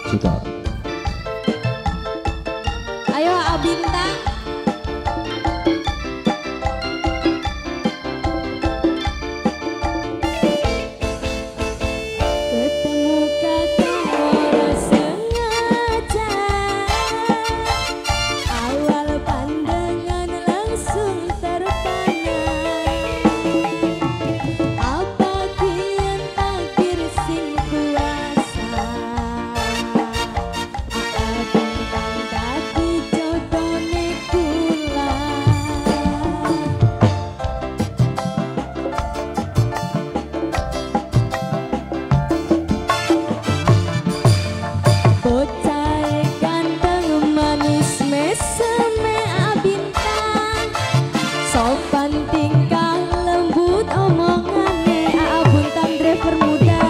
juta. Ayo Abintang. Ketemu kakak ora sengaja, awal pandangan langsung terpana. Apa kian takdir sing kuasa, Abintang dadi jodone kula. Bocah ganteng manis meseme Abintang, sopan tingkah lembut omongane Abintang driver muda.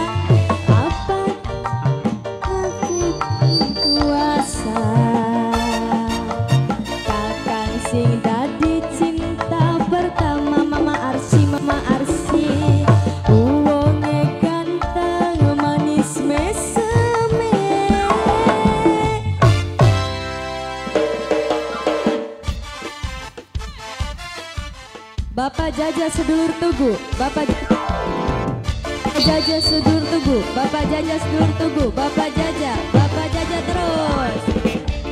Apa takut kuasa, kakang sing dadi cinta pertama Mama Arsi, Mama Arsi. Wonge ganteng manis meseme. Bapak Jaja sedulur tugu, Bapak Jaja sedulur tugu, Bapak Jaja sedulur tugu, Bapak Jaja terus.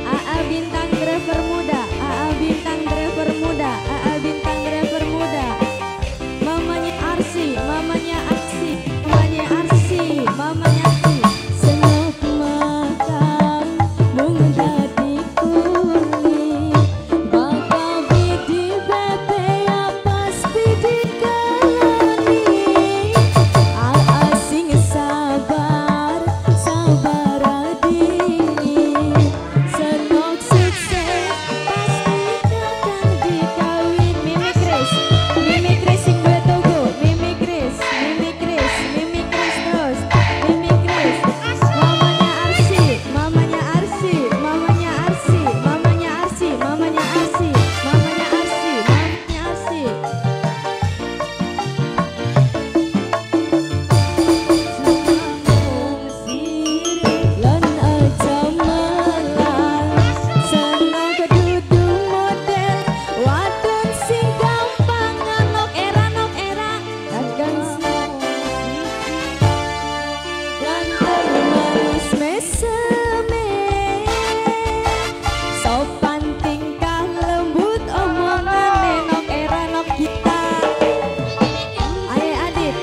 AA Bintang driver muda, AA Bintang driver muda, AA Bintang driver muda. Mamanya Arsi, mamanya Aksi, mamanya Arsi, mamanya Aksi. Senok makan mung dadi kuning, bakal bidi bebe pas bidi kelani. AA sing sabar, sabar adini. Senok sukses pasti kakang dikawin. Mimi Kris, Mimi Kris sing duwe tugu, Mimi Kris, Mimi Kris, Mimi Kris terus, Mimi Kris. Mamanya Arsi, mamanya Arsi, mamanya Arsi, mamanya Arsi, mamanya Arsi, mamanya Arsi, mamanya Arsi. Lan aja malah seneng kedudu model wadon sing gampang nok era kakang sing ganteng manis meseme, sopan tingkah lembut omongane nok era nok kita. Ayai Adit,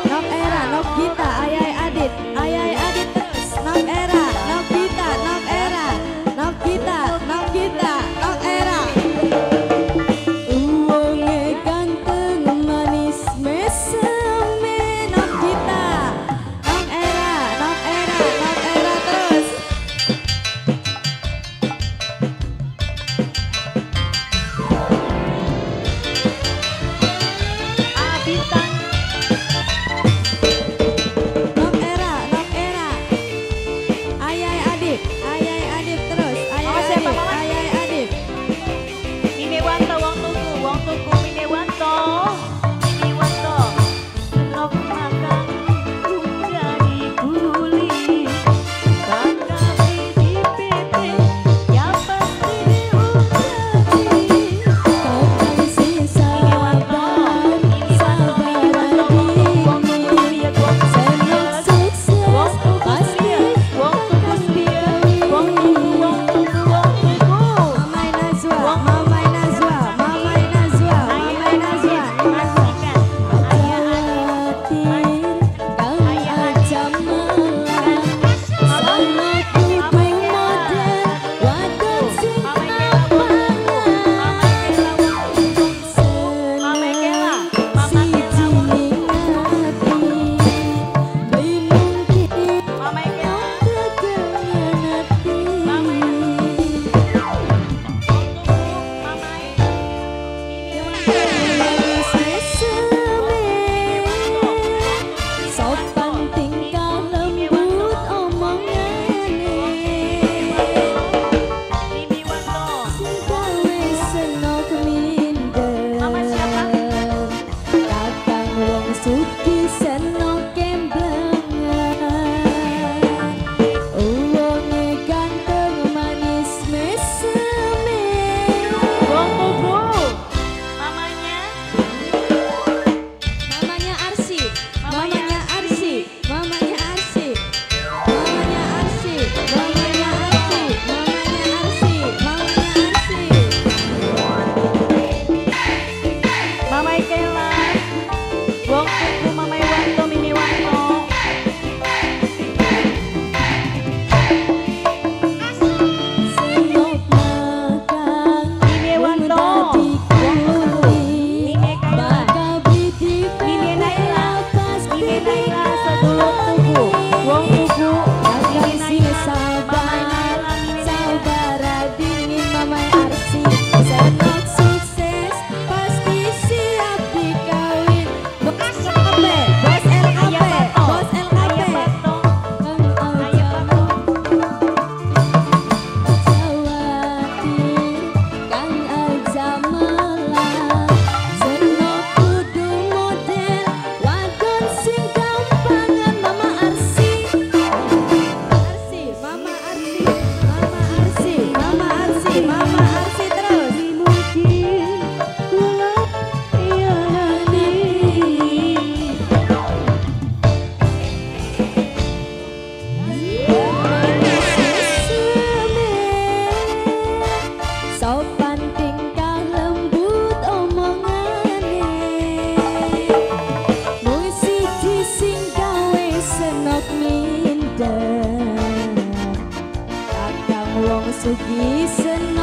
nok era, nok kita, ayai Adit terus, nok era, nok kita, nok era, nok kita, nok kita, nok era. Wonge ganteng manis meseme, nok kita, nok era, nok era, nok era terus. Abintang. Nok era, ayai Adit terus, ayai Adit. Mimi Wanto, wong tuku Mimi Wanto, Mimi Wanto. Senok makan jadi kuli, bakal di PP, ya pasti diucapin. Kakang sing sabar, sabar adini. Senok sukses pasti kakang dikawin. sugi seneng